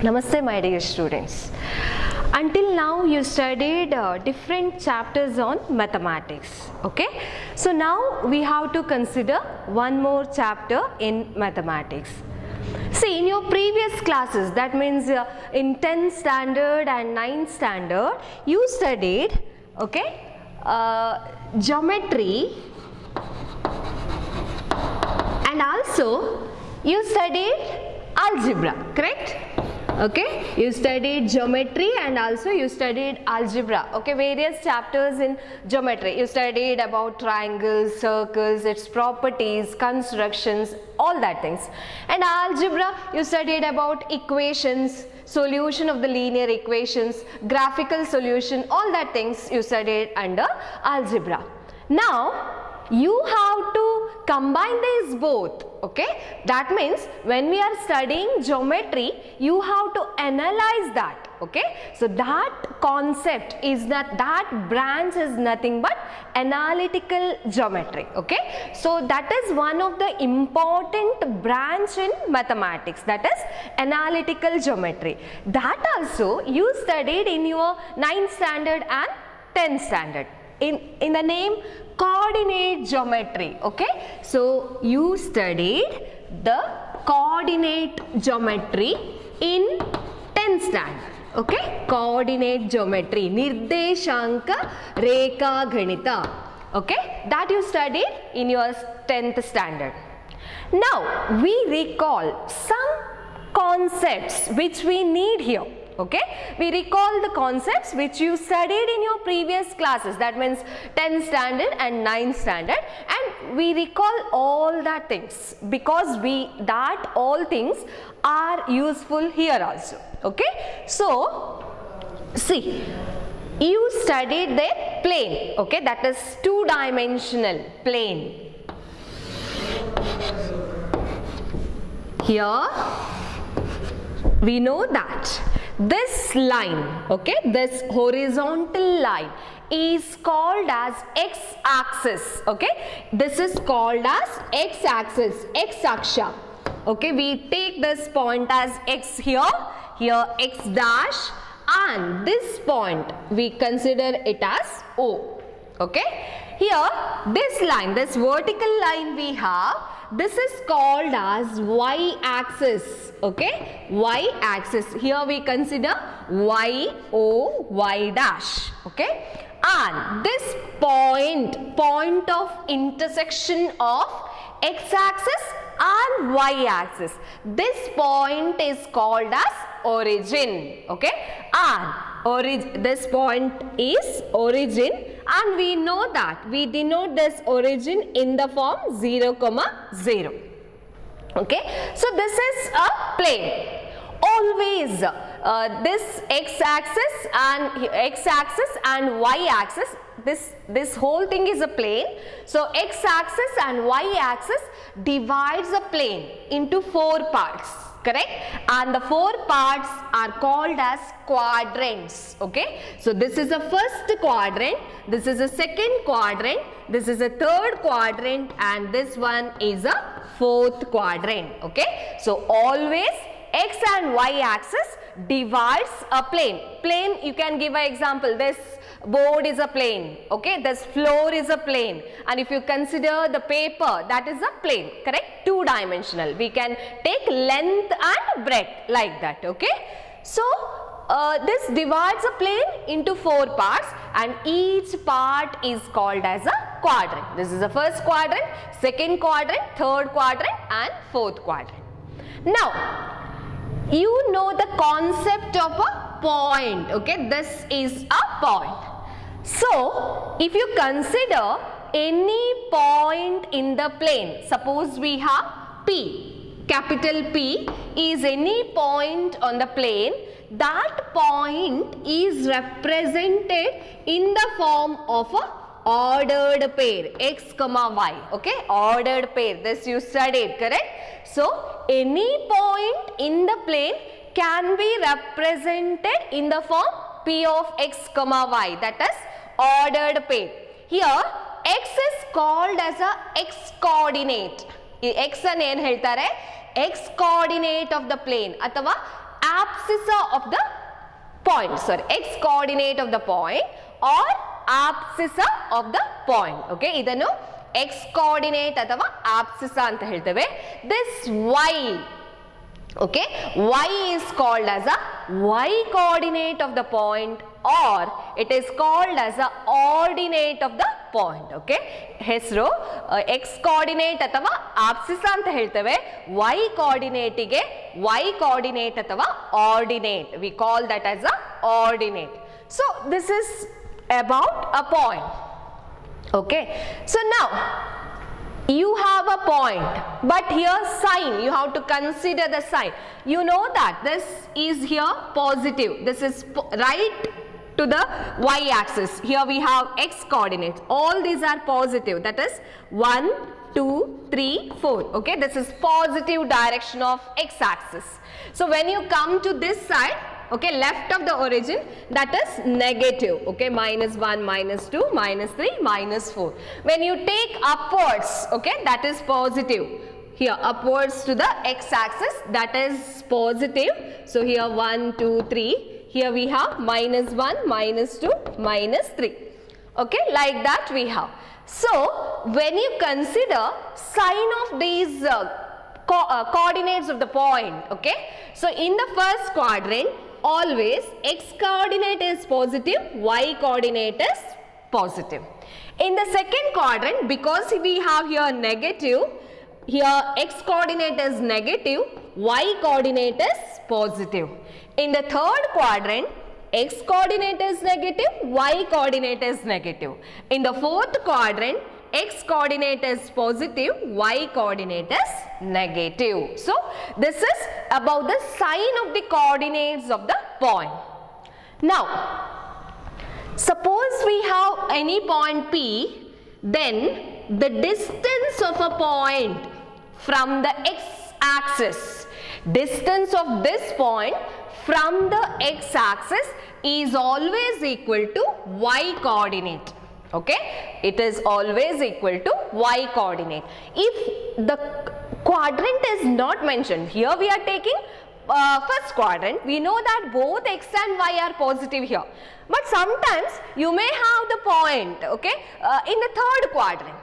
Namaste my dear students. Until now you studied different chapters on mathematics. Okay. So now we have to consider one more chapter in mathematics. See, in your previous classes, that means in 10th standard and 9th standard, you studied geometry, and also you studied algebra, correct? Okay, you studied geometry and also you studied algebra. Okay, various chapters in geometry. You studied about triangles, circles, its properties, constructions, all that things. And algebra, you studied about equations, solution of the linear equations, graphical solution, all that things you studied under algebra. Now you have to combine these both. Okay, that means when we are studying geometry, you have to analyze that. Okay, so that concept is that branch is nothing but analytical geometry. Okay, so that is one of the important branch in mathematics, that is analytical geometry. That also you studied in your 9th standard and 10th standard in the name coordinate geometry. Okay, so you studied the coordinate geometry in 10th standard. Okay, coordinate geometry, nirdeshanka rekha ganita. Okay, that you studied in your 10th standard. Now we recall some concepts which we need here. Okay, we recall the concepts which you studied in your previous classes, that means 10th standard and 9th standard, and we recall all that things because all things are useful here also. Okay, so see, you studied the plane. Okay, that is two-dimensional plane. Here we know that this line, okay, this horizontal line is called as x-axis. Okay, this is called as x-axis, x-aksha. Okay, we take this point as x here x dash, and this point we consider it as O. Okay, here this line, this vertical line we have, this is called as y-axis. Okay, y-axis. Here we consider y, O, y dash. Okay, and this point of intersection of x-axis and y-axis, this point is called as origin. Okay, and this point is origin, and we know that we denote this origin in the form 0, 0. Okay, so this is a plane. Always this x-axis and y-axis, this whole thing is a plane. So x-axis and y-axis divides a plane into 4 parts. Correct, and the 4 parts are called as quadrants. Okay, so this is a first quadrant, this is a second quadrant, this is a third quadrant, and this one is a fourth quadrant. Okay, so always x and y axis divides a plane. Plane, you can give an example. This board is a plane. Okay, this floor is a plane, and if you consider the paper, that is a plane. Correct, two-dimensional. We can take length and breadth like that. Okay, so this divides a plane into 4 parts, and each part is called as a quadrant. This is the first quadrant, second quadrant, third quadrant, and fourth quadrant. Now you know the concept of a point. Okay, this is a point. So if you consider any point in the plane, suppose we have P, capital P is any point on the plane, that point is represented in the form of a ordered pair, x, y. Okay, ordered pair, this you studied, correct? So any point in the plane can be represented in the form P of x, y, that is ordered pair. Here x is called as a x coordinate. X an ಏನು ಹೇಳ್ತಾರೆ, x coordinate of the plane ಅಥವಾ abscissa of the point, sorry, x coordinate of the point or abscissa of the point. Okay, idannu x coordinate athava abscissa anta helteve. This y, okay, y is called as a y coordinate of the point or it is called as a ordinate of the point. Okay, ಹೆಸರು x coordinate ಅಥವಾ abscissa ಅಂತ ಹೇಳ್ತೇವೆ. y coordinate ಗೆ y coordinate ಅಥವಾ ordinate, we call that as a ordinate. So this is about a point. Okay, so now you have a point, but here sign, you have to consider the sign. You know that this is here positive, this is right to the y axis. Here we have x coordinates, all these are positive, that is 1, 2, 3, 4. Okay, this is positive direction of x axis. So when you come to this side, okay, left of the origin, that is negative. Okay, minus 1, minus 2, minus 3, minus 4. When you take upwards, okay, that is positive. Here upwards to the x axis, that is positive. So here 1, 2, 3. Here we have minus 1, minus 2, minus 3. Okay, like that we have. So when you consider sign of these coordinates of the point, okay, so in the first quadrant, always x coordinate is positive, y coordinate is positive. In the second quadrant, because we have here negative, here x coordinate is negative, y coordinate is positive. In the third quadrant, x coordinate is negative, y coordinate is negative. In the fourth quadrant, x coordinate is positive, y coordinate is negative. So this is about the sign of the coordinates of the point. Now suppose we have any point P, then the distance of a point from the x axis, distance of this point from the x axis is always equal to y coordinate. Okay, it is always equal to y coordinate. If the quadrant is not mentioned, here we are taking first quadrant, we know that both x and y are positive here, but sometimes you may have the point, okay, in the third quadrant.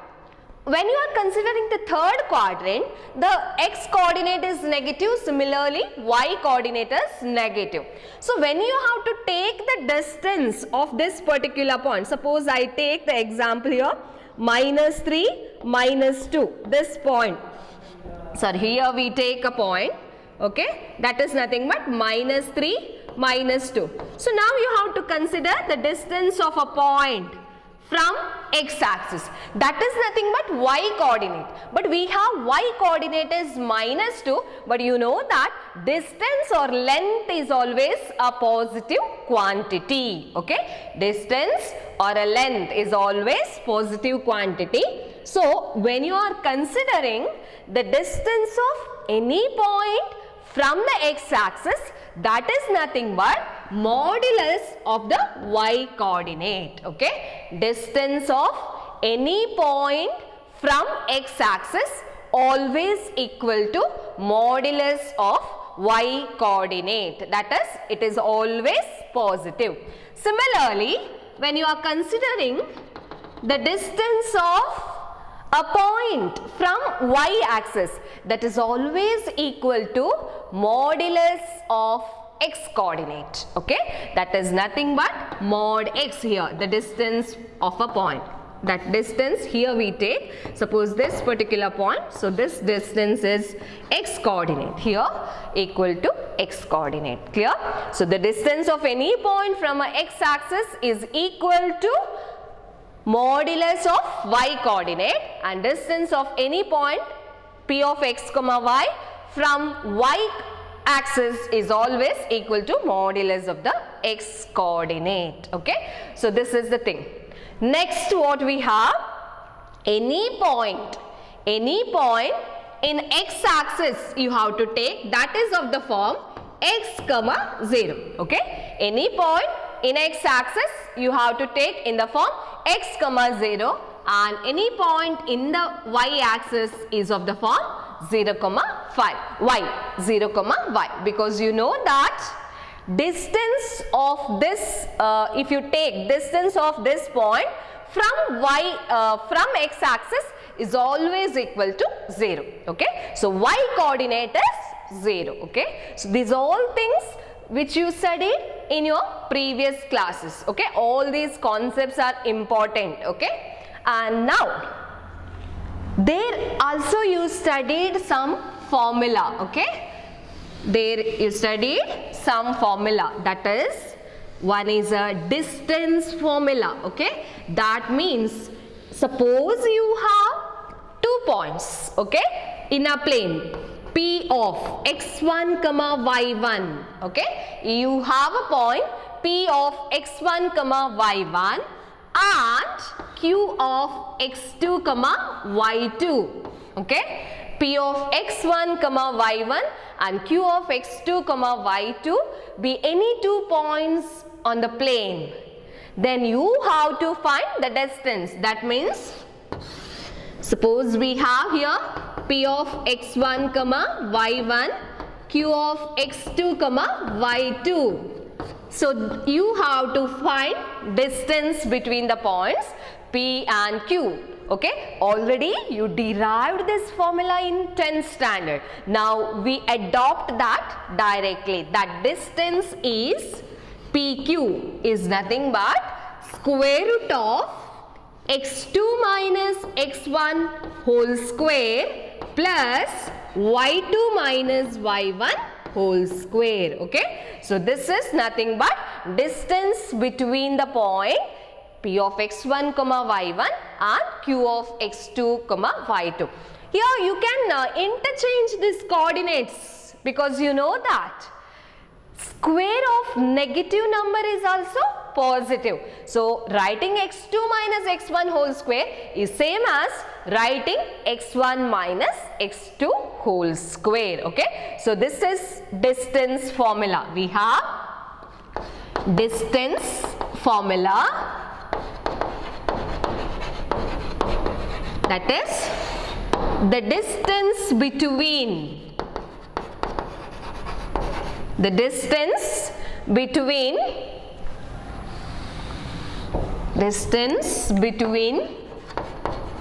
When you are considering the third quadrant, the x coordinate is negative, similarly y coordinate is negative. So when you have to take the distance of this particular point, suppose I take the example here, minus 3, minus 2, this point. So here we take a point, okay, that is nothing but minus 3, minus 2. So now you have to consider the distance of a point from x axis, that is nothing but y coordinate, but we have y coordinate is minus 2, but you know that distance or length is always a positive quantity. Okay, distance or a length is always positive quantity. So when you are considering the distance of any point from the x axis, that is nothing but modulus of the y coordinate. Okay, distance of any point from x axis always equal to modulus of y coordinate, that is it is always positive. Similarly, when you are considering the distance of a point from y axis, that is always equal to modulus of x coordinate. Okay, that is nothing but mod x here, the distance of a point. That distance here we take, suppose this particular point, so this distance is x coordinate here equal to x coordinate. Clear? So the distance of any point from a x axis is equal to modulus of y coordinate, and distance of any point p of x comma y from y axis is always equal to modulus of the x coordinate. Okay, so this is the thing. Next, what we have, any point in x axis you have to take, that is of the form x comma 0. Okay, any point in x axis you have to take in the form x comma 0, and any point in the y axis is of the form 0, 5. Y 0, y, because you know that distance of this, if you take distance of this point from from x-axis is always equal to 0. Okay, so y coordinate is 0. Okay, so these all things which you studied in your previous classes. Okay, all these concepts are important. Okay, and now there also you studied some formula. Okay, there you studied some formula, that is, one is a distance formula. Okay, that means suppose you have 2 points, okay, in a plane P of x1, y1. Okay, you have a point P of x1, y1 and Q of x2, y2. Okay, P of x1, y1 and Q of x2, y2 be any 2 points on the plane. Then you have to find the distance. That means suppose we have here P of x1, y1, Q of x2, y2. So you have to find distance between the points P and Q. Okay, already you derived this formula in 10th standard. Now we adopt that directly. That distance is PQ is nothing but square root of x2 minus x1 whole square plus y2 minus y1 whole square. Okay, so this is nothing but distance between the point P of x1, y1 and Q of x2, y2. Here you can interchange these coordinates, because you know that square of negative number is also positive. So writing x2 minus x1 whole square is same as writing x1 minus x2 whole square. Okay, so this is distance formula. We have distance formula, that is the distance between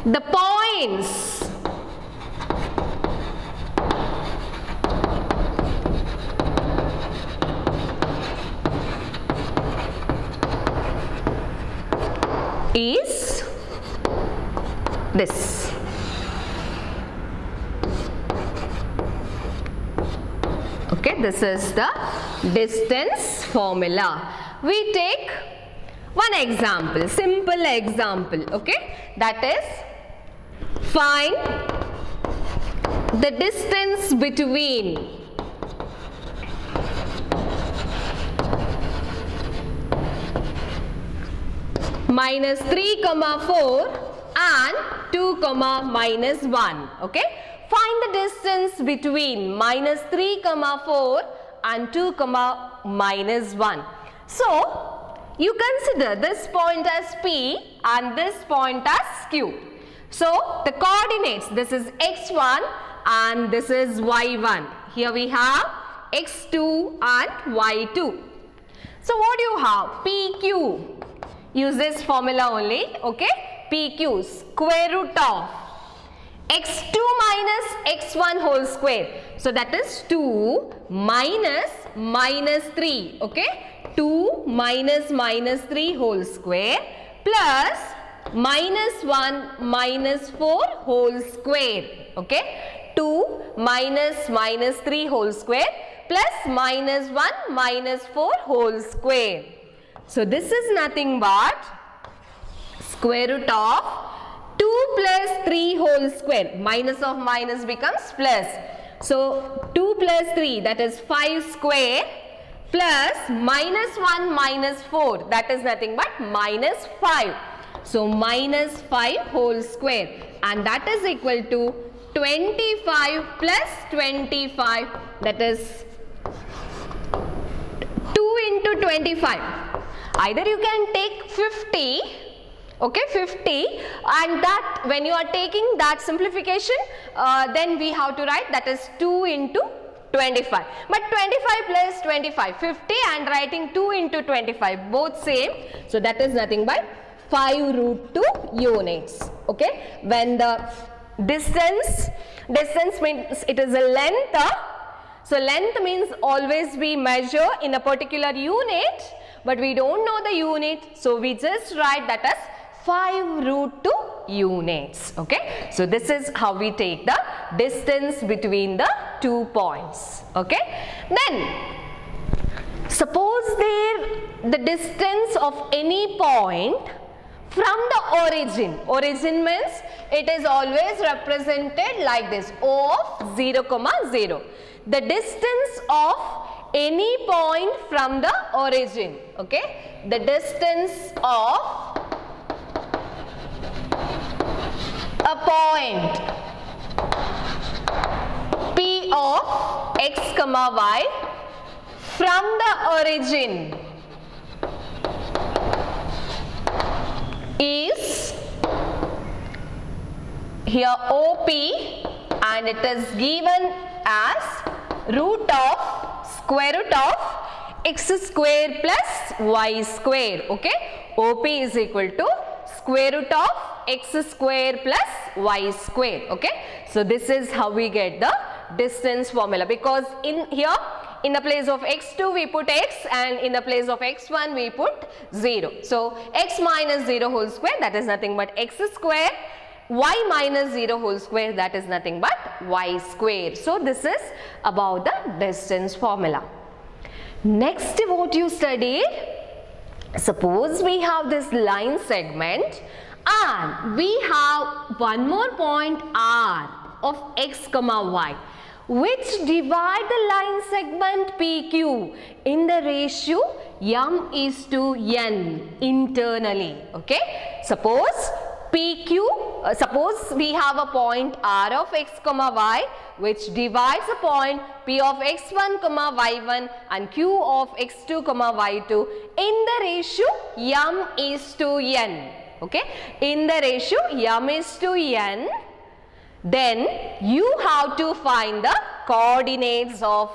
the points is this. Okay, this is the distance formula. We take one example, simple example. Okay, that is find the distance between minus 3, 4 and 2, minus 1. Okay, find the distance between minus 3, 4 and 2, minus 1. So you consider this point as P and this point as Q. So the coordinates, this is x1 and this is y1. Here we have x2 and y2. So what do you have? PQ. Use this formula only. Okay, PQ square root of x2 minus x1 whole square. So that is 2 minus minus 3. Okay, 2 minus minus 3 whole square plus minus 1 minus 4 whole square. Okay, 2 minus minus 3 whole square plus minus 1 minus 4 whole square. So this is nothing but square root of 2 plus 3 whole square. Minus of minus becomes plus. So 2 plus 3, that is 5 square, plus minus 1 minus 4, that is nothing but minus 5. So minus 5 whole square, and that is equal to 25 plus 25, that is 2 into 25. Either you can take 50 okay, 50, and that when you are taking that simplification, then we have to write that is 2 into 25, but 25 plus 25, 50, and writing 2 into 25, both same, so that is nothing but 5 root 2 units, okay. When the distance means it is a length, so length means always we measure in a particular unit, but we don't know the unit, so we just write that as 5 root 2 units, okay. So this is how we take the distance between the 2 points, okay. Then suppose the distance of any point from the origin means it is always represented like this, O of 0, 0. The distance of any point from the origin, okay. The distance of a point P of x, y from the origin is here OP, and it is given as square root of x square plus y square, okay. OP is equal to square root of x square plus y square, okay. So this is how we get the distance formula, because in here in the place of x2 we put x, and in the place of x1 we put 0. So x minus 0 whole square, that is nothing but x square, y minus 0 whole square, that is nothing but y square. So this is about the distance formula. Next, what you studied, suppose we have this line segment and we have one more point R of x, y, which divide the line segment PQ in the ratio m is to n internally, okay. Suppose PQ, suppose we have a point R of x, y, which divides a point P of x1, y1 and Q of x2, y2 in the ratio m is to n, okay. In the ratio m is to n, then you have to find the coordinates of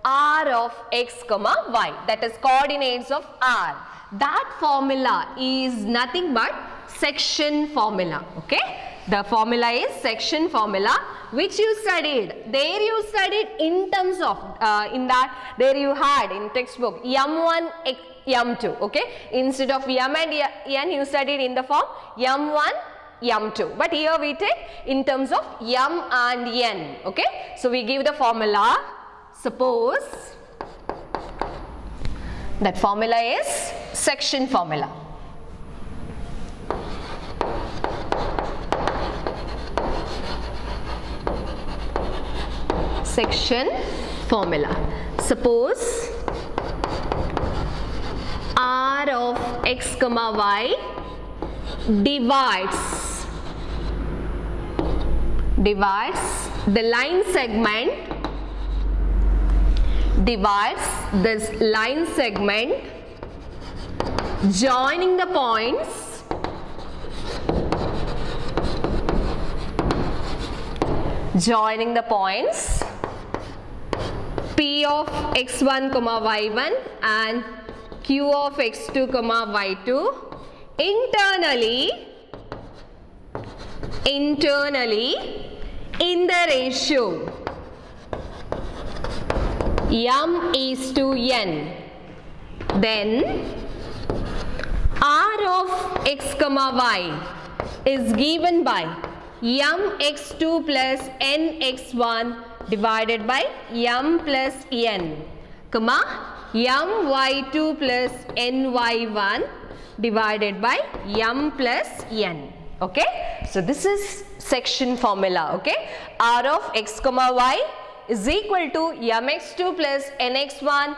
R of x, y, that is coordinates of R. That formula is nothing but section formula, okay. The formula is section formula, which you studied. There you studied in terms of, in that there you had in textbook m1, m2, okay. Instead of m and n you studied in the form m1, m2, but here we take in terms of m and n, okay. So we give the formula. Suppose that formula is section formula. Section formula. Suppose R of x, y divides the line segment, divides this line segment joining the points P of x1, y1 and Q of x2, y2 internally in the ratio m is to n. Then R of x, y is given by mx2 plus nx1 divided by m plus n, my2 plus ny1 divided by m plus n, okay. So this is section formula, okay. R of x, y is equal to mx2 plus nx1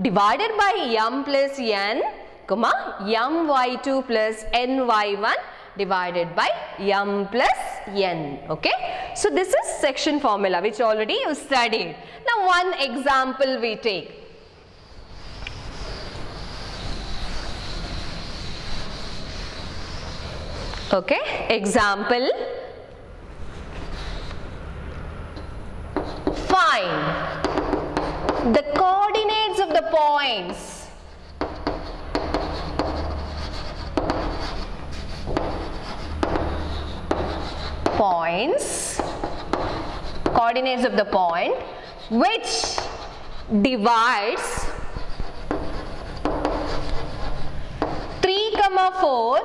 divided by m plus n, my2 plus ny1 divided by m plus n, okay. So this is section formula which already you studied. Now one example we take. Okay, example. Find the coordinates of the points coordinates of the point which divides 3, 4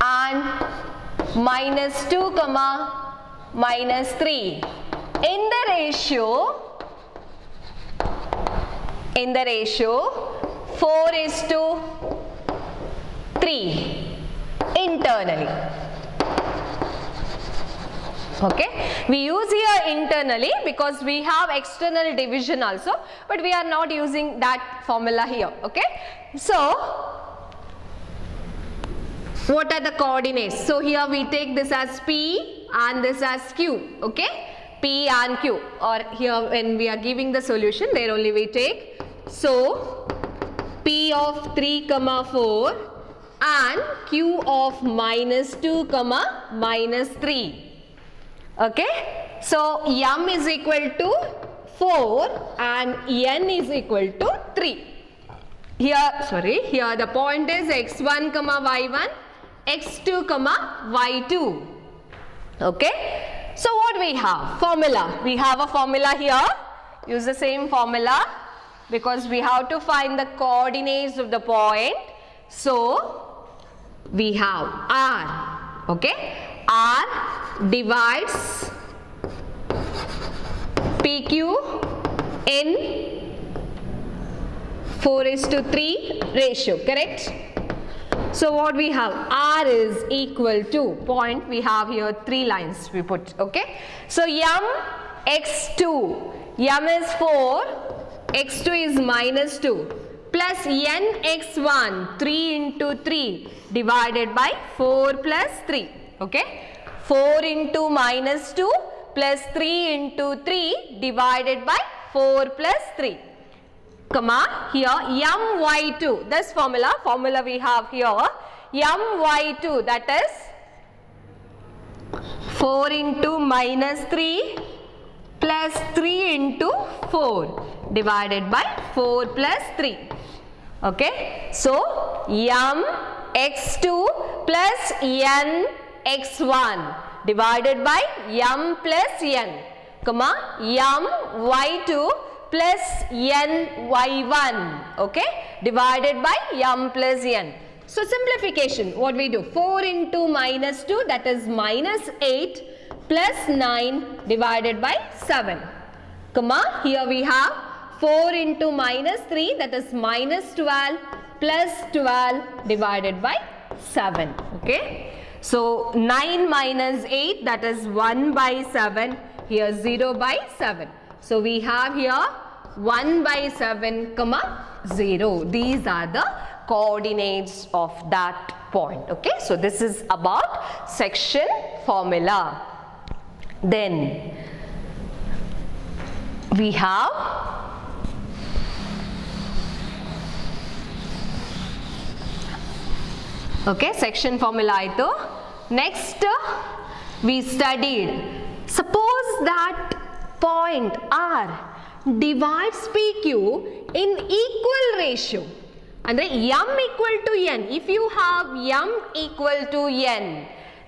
and -2, -3 in the ratio 4:3 internally. Okay, we use here internally because we have external division also, but we are not using that formula here. Okay, so what are the coordinates? So here we take this as P and this as Q. Okay, P and Q, or here when we are giving the solution, there only we take. So P of 3, 4 and Q of -2, -3. Okay, so m is equal to 4 and n is equal to 3. Here the point is x1, y1, x2, y2. Okay, so what we have? Formula. We have a formula here. Use the same formula because we have to find the coordinates of the point. So we have R. Okay, R divides PQ in 4:3 ratio, correct? So what we have? R is equal to point. We have here 3 lines we put. Okay, so m x2, m is 4, x2 is -2 plus n x1, 3 into 3 divided by 4 plus 3. Okay, 4 into -2 plus 3 into 3 divided by 4 plus 3. Here my2, this formula we have here, my2, that is 4 into -3 plus 3 into 4 divided by 4 plus 3. Okay, so m x2 plus n x1 divided by m plus n, m y2 plus n y1, okay, divided by m plus n. So simplification, what we do? 4 into -2, that is -8 plus 9 divided by 7. Here we have 4 into -3, that is -12 plus 12 divided by 7. Okay, so 9 minus 8, that is 1 by 7. Here 0 by 7. So we have here 1 by 7, 0. These are the coordinates of that point. Okay, so this is about section formula. Then we have section formula aito. Next we studied, suppose that point R divides PQ in equal ratio. Andre m equal to n. If you have m equal to n,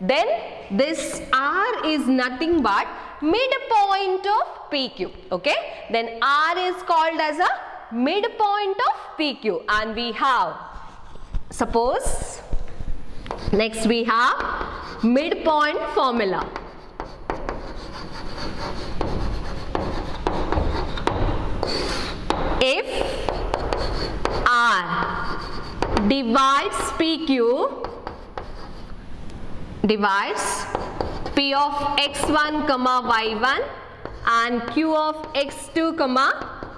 then this R is nothing but midpoint of PQ. Okay, then R is called as a midpoint of PQ, and we have, suppose, next we have midpoint formula. If R divides PQ, divides P of x1, y1 and Q of x2,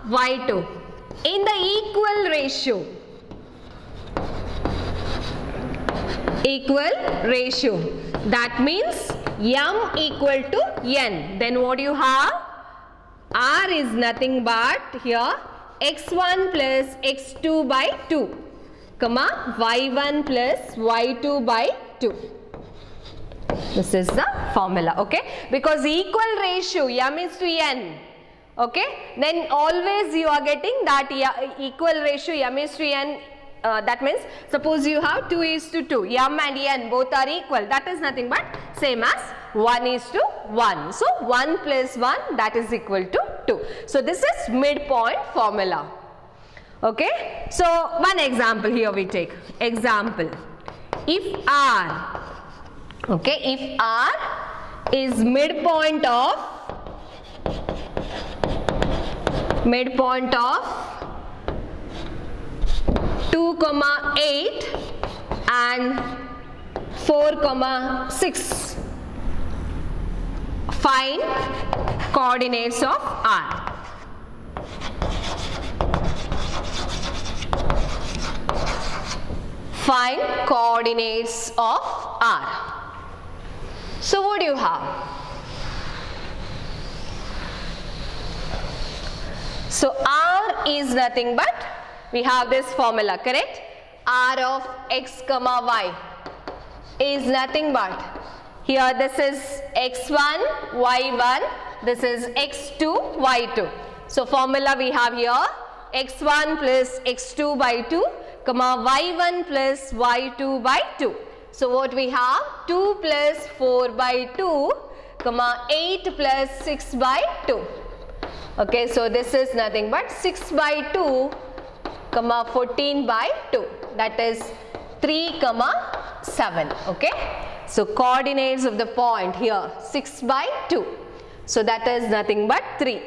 y2 in the equal ratio, that means m equal to n, then what you have? R is nothing but here x1 plus x2 by 2, y1 plus y2 by 2. This is the formula, okay? Because equal ratio m is to n, okay? Then always you are getting that equal ratio m is to n. That means suppose you have 2 is to 2, m and n both are equal. That is nothing but same as 1 is to 1. So 1 plus 1, that is equal to 2. So this is midpoint formula. Okay. So one example here we take. Example. If R, okay, if R is midpoint of 2, 8 and 4, 6. Find coordinates of R. Find coordinates of R. So what do you have? So R is nothing but, we have this formula, correct? R of x comma y is nothing but, here this is x1, y1, this is x2, y2. So formula we have here x1 plus x2 by 2, comma y1 plus y2 by 2. So what we have? 2 plus 4 by 2, comma 8 plus 6 by 2. Okay, so this is nothing but 6 by 2, comma 14 by 2. That is 3, 7. Okay. So coordinates of the point here 6 by 2. So that is nothing but 3.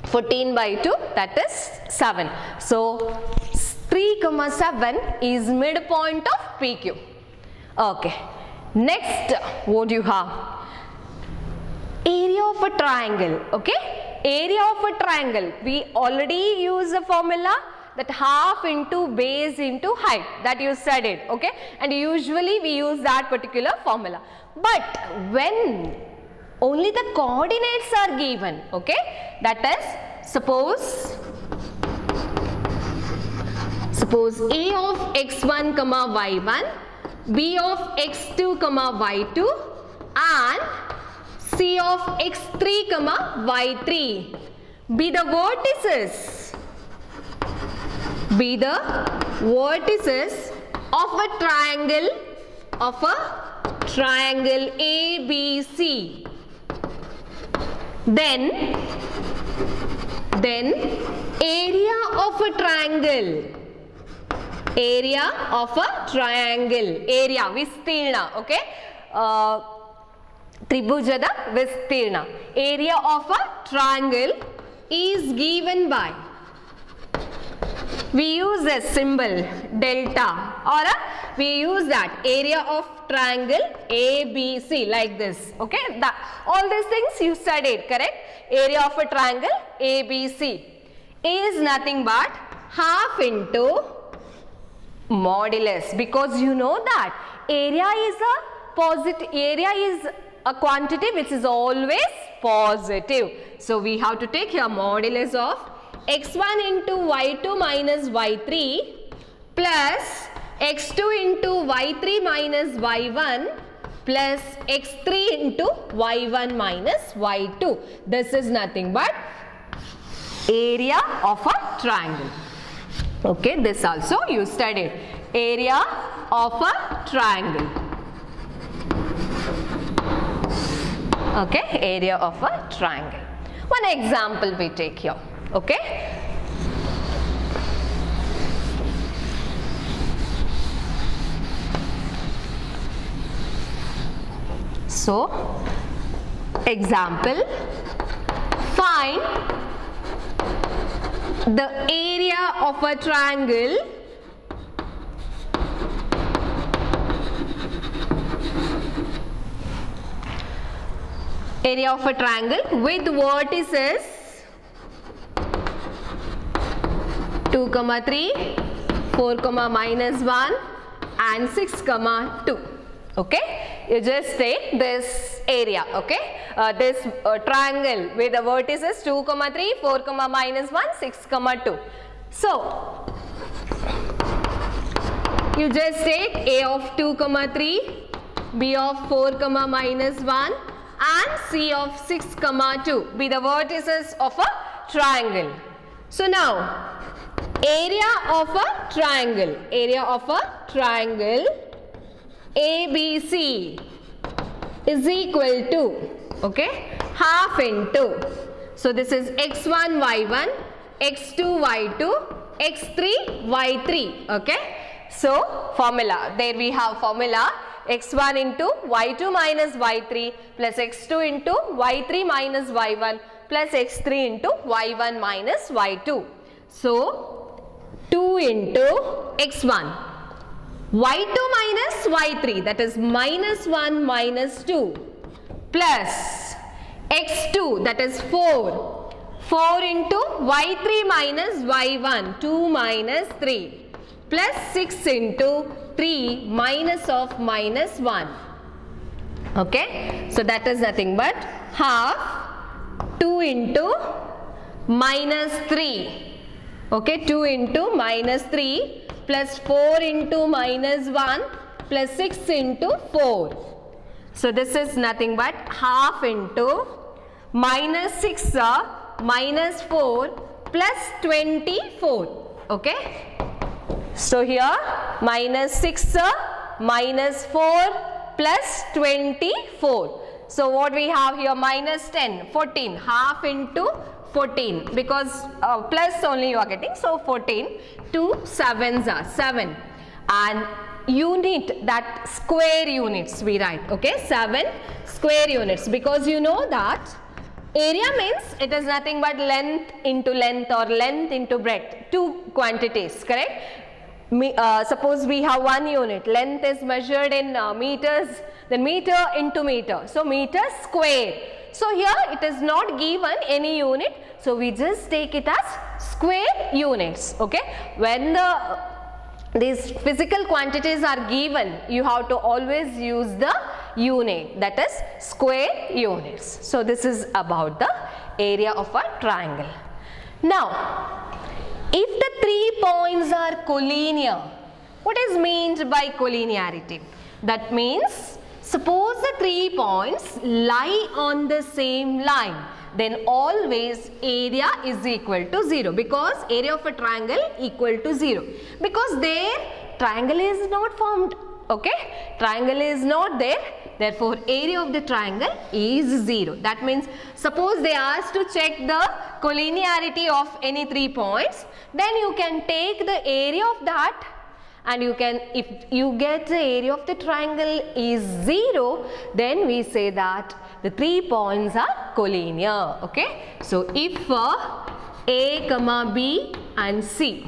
14 by 2, that is 7. So 3, 7 is midpoint of PQ. Okay. Next, what do you have? Area of a triangle. Okay. Area of a triangle. We already use the formula that half into base into height, that you studied. Okay. And usually we use that particular formula. But when only the coordinates are given, okay, that is suppose A of x1 comma y1, B of x2 comma y2 and C of x3 comma y3 be the vertices of a triangle ABC. Then area of a triangle, vistirna, okay, tribhujada vistirna, area of a triangle is given by, we use a symbol delta, or we use that area of triangle ABC like this. Okay, all these things you studied, correct? Area of a triangle ABC is nothing but half into modulus, because you know that area is a quantity which is always positive. So we have to take here modulus of x1 into y2 minus y3 plus x2 into y3 minus y1 plus x3 into y1 minus y2. This is nothing but area of a triangle. Okay, this also you studied. Area of a triangle. Okay, area of a triangle. One example we take here. Okay. So, example, find the area of a triangle with vertices 2, 3, 4, minus 1 and 6, 2. Okay, you just take this area, okay, this triangle with the vertices 2, 3, 4, minus 1, 6, 2. So, You just take A of 2, 3, B of 4, -1 and C of 6, 2 be the vertices of a triangle. So now area of a triangle ABC is equal to, okay, half into, so this is x1 y1, x2 y2, x3 y3, okay. So formula, there we have formula x1 into y2 minus y3 plus x2 into y3 minus y1 plus x3 into y1 minus y2. So 2 into x1, y2 minus y3, that is -1 minus 2, plus x2, that is 4, 4 into y3 minus y1, 2 minus 3, plus 6 into 3 minus of -1. Okay, so that is nothing but half 2 into -3. Okay, 2 into -3 plus 4 into -1 plus 6 into 4. So this is nothing but half into -6 -4 plus 24. Okay. So here -6 -4 plus 24. So what we have here, -10, 14, half into 14, because plus only you are getting, so 14, 2 sevens are 7, and unit, that square units we write, okay, 7 square units, because you know that area means it is nothing but length into length or length into breadth, two quantities, correct? Suppose we have one unit, length is measured in meters, then meter into meter, so meter square. So here it is not given any unit, so we just take it as square units, okay. When these physical quantities are given, you have to always use the unit, that is square units. So this is about the area of a triangle. Now, if the 3 points are collinear, what is meant by collinearity? That means, suppose the 3 points lie on the same line, then always area is equal to 0, because area of a triangle equal to 0, because there triangle is not formed, okay, triangle is not there, therefore area of the triangle is 0. That means, suppose they asked to check the collinearity of any 3 points, then you can take the area of that, and you can, if you get the area of the triangle is 0, then we say that the 3 points are collinear, okay. So if A, B and C,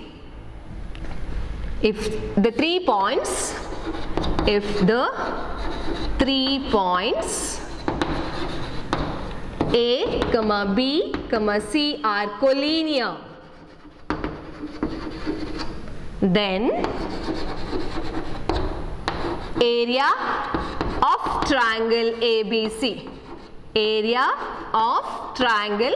if the 3 points, A, B, C are collinear, then area of triangle ABC, area of triangle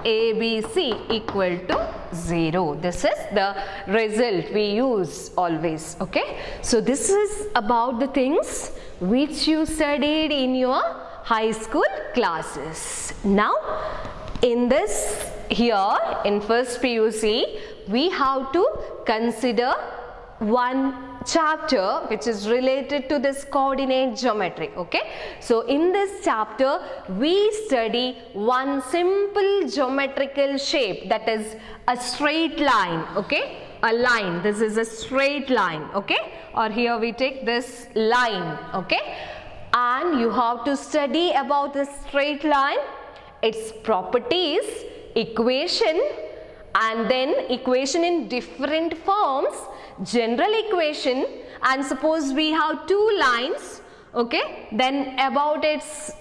ABC equal to 0. This is the result we use always, okay. So this is about the things which you studied in your high school classes. Now in this, here in first PUC, we have to consider one chapter which is related to this coordinate geometry, okay. So in this chapter we study one simple geometrical shape, that is a straight line, okay, a line. This is a straight line, okay, or here we take this line, okay, and you have to study about this straight line, its properties, equation, and then equation in different forms, general equation, and suppose we have two lines, okay, then about its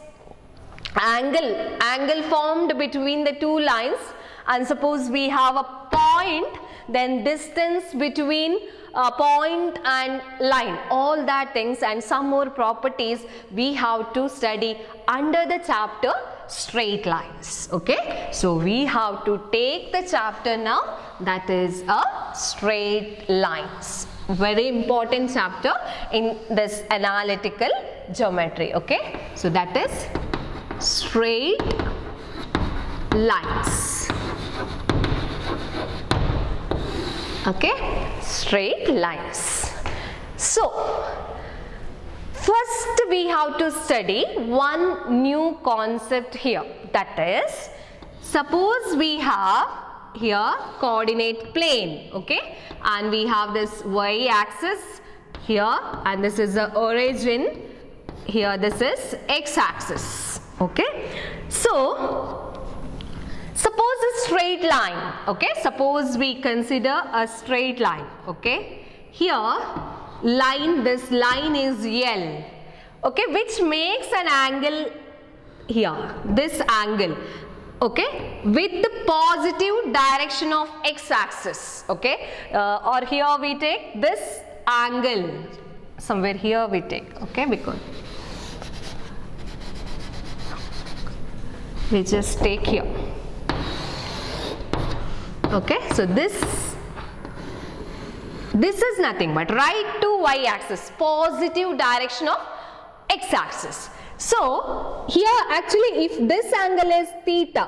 angle formed between the two lines, and suppose we have a point, then distance between point and line, all that things and some more properties we have to study under the chapter straight lines, okay. So we have to take the chapter now, that is a straight lines. Very important chapter in this analytical geometry. Okay, so that is straight lines. Okay, straight lines. So first we have to study one new concept here, that is, suppose we have here coordinate plane, okay, and we have this y axis here, and this is the origin here, this is x axis. Okay, so suppose a straight line. Okay, suppose we consider a straight line. Okay, here line, this line is L, okay, which makes an angle here, this angle, okay, with the positive direction of x axis. Okay, or here we take this angle, somewhere here we take, okay, because we just take here. Okay, so this is nothing but right to y axis, positive direction of x axis. So here actually if this angle is theta,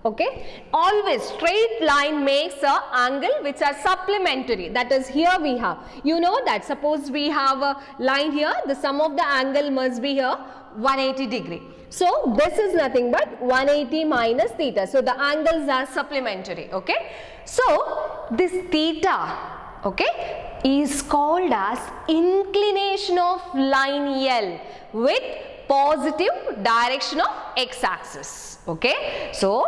okay, always straight line makes a angle which are supplementary, that is here we have, you know that suppose we have a line here, the sum of the angle must be here 180 degree. So this is nothing but 180 minus theta, so the angles are supplementary. Okay, so this theta, okay, is called as inclination of line L with positive direction of x axis. Okay, so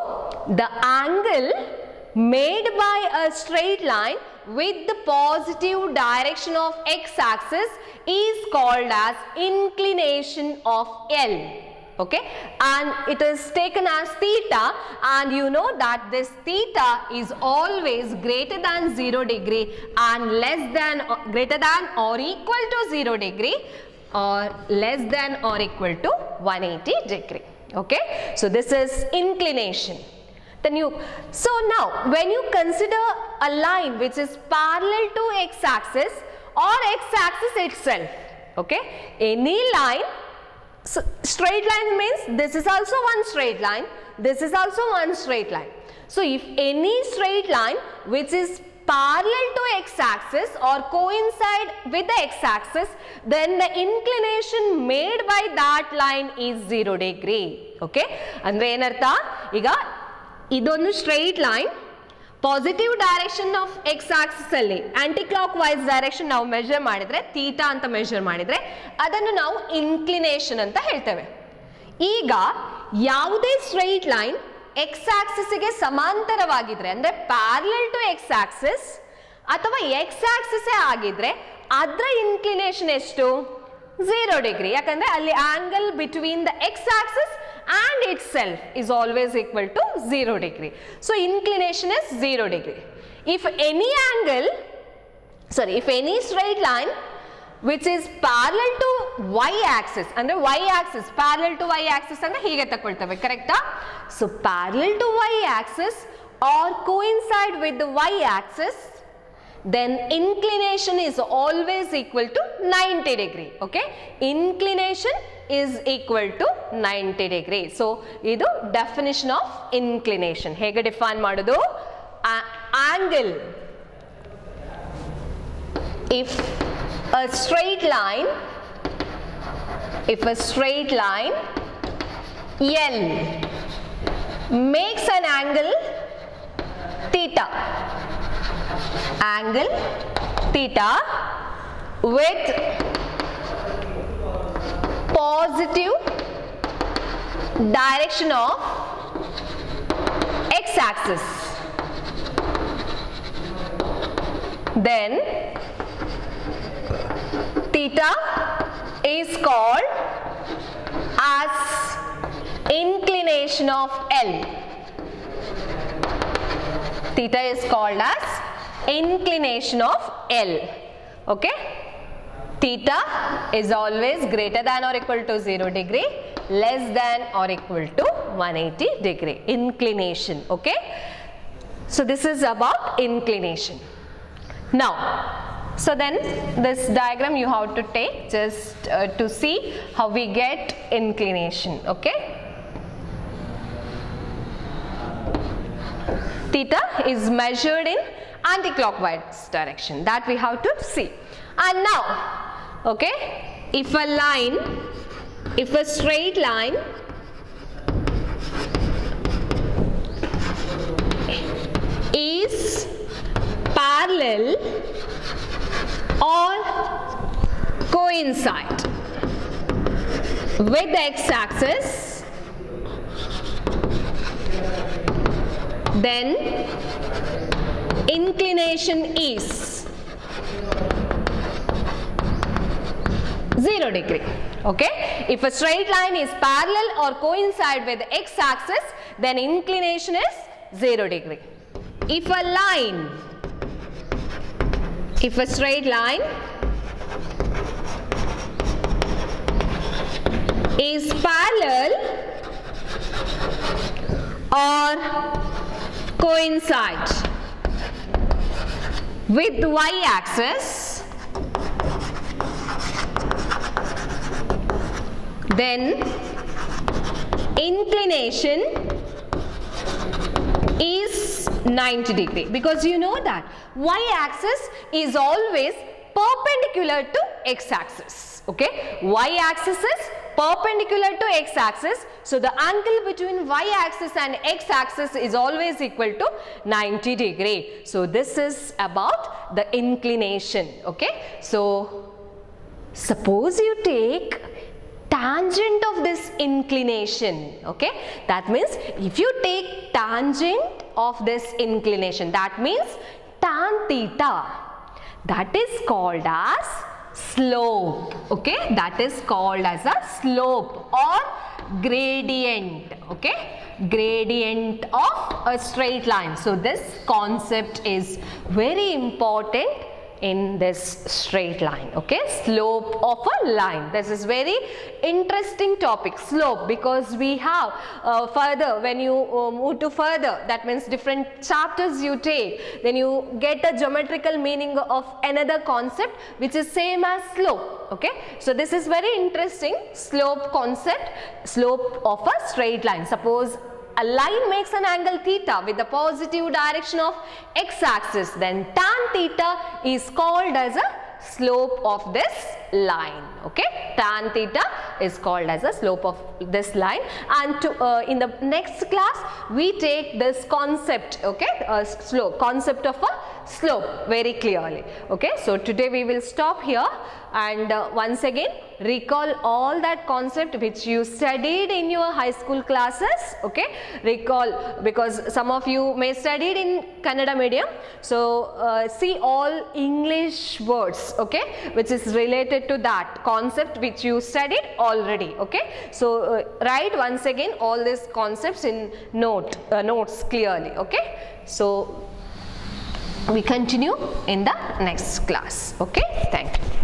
the angle made by a straight line with the positive direction of x axis is called as inclination of L. Okay, and it is taken as theta, and you know that this theta is always greater than 0 degree and less than, greater than or equal to 0 degree or less than or equal to 180 degree. Okay, so this is inclination. So now when you consider a line which is parallel to x axis or x axis itself, okay, any line, so straight line means this is also one straight line, this is also one straight line. So if any straight line which is parallel to x axis or coincide with the x axis, then the inclination made by that line is 0 degree. Okay, andre enartha, iga idondu straight line, positive direction of x axis alli anti-clockwise direction ನಾವು measure ಮಾಡಿದ್ರೆ theta ಅಂತ measure ಮಾಡಿದ್ರೆ ಅದನ್ನು ನಾವು inclination ಅಂತ ಹೇಳ್ತೇವೆ. ಈಗ ಯಾವುದೇ straight line x axis ಗೆ ಸಮಾಂತರವಾಗಿದ್ರೆ ಅಂದ್ರೆ parallel to x axis ಅಥವಾ x axis ಆಗಿದ್ರೆ ಅದರ inclination ಎಷ್ಟು? 0 degree. ಯಾಕಂದ್ರೆ ಅಲ್ಲಿ angle between the x axis and itself is always equal to 0 degree. So inclination is 0 degree. If any angle, sorry, if any straight line which is parallel to y axis, andre y axis, parallel to y axis andre hige takoltave, correcta? So parallel to y axis or coincide with the y axis, then inclination is always equal to 90 degree. Okay, inclination is equal to 90 degree. So idu definition of inclination. Hege define madudu? Angle, if a straight line L makes an angle theta, with positive direction of x axis, then theta is called as inclination of L. Theta is called as inclination of L. Okay, theta is always greater than or equal to 0 degree, less than or equal to 180 degree, inclination. Okay, so this is about inclination. Now So then this diagram you have to take just to see how we get inclination, okay. Theta is measured in anti-clockwise direction, that we have to see. And now, okay, if a straight line is parallel or coincide with the x-axis, then inclination is 0 degree. Okay, if a straight line is parallel or coincide with the x-axis, then inclination is 0 degree. If a straight line is parallel or coincide with the y-axis, then inclination is 90 degree, because you know that y-axis is always perpendicular to x-axis. Okay, y-axis is perpendicular to x-axis, so the angle between y-axis and x-axis is always equal to 90 degree. So this is about the inclination. Okay, so suppose you take tangent of this inclination. Okay, that means if you take tangent of this inclination, that means tan theta, that is called as slope. Okay, that is called as a slope or gradient. Okay, gradient of a straight line. So this concept is very important in this straight line. Okay, slope of a line, this is very interesting topic, slope, because we have further, when you move to further, that means different chapters you take, then you get a geometrical meaning of another concept which is same as slope. Okay, so this is very interesting, slope concept, slope of a straight line. Suppose a line makes an angle theta with the positive direction of x-axis, then tan theta is called as a slope of this line. Okay, tan theta is called as a slope of this line. And to, in the next class we take this concept, okay, slope, concept of a slope very clearly. Okay, so today we will stop here, and once again recall all that concept which you studied in your high school classes. Okay, recall, because some of you may studied in Kannada medium, so see all English words, okay, which is related to that concept which you studied already. Okay, so write once again all these concepts in notes clearly. Okay, so we continue in the next class. Okay, thank you.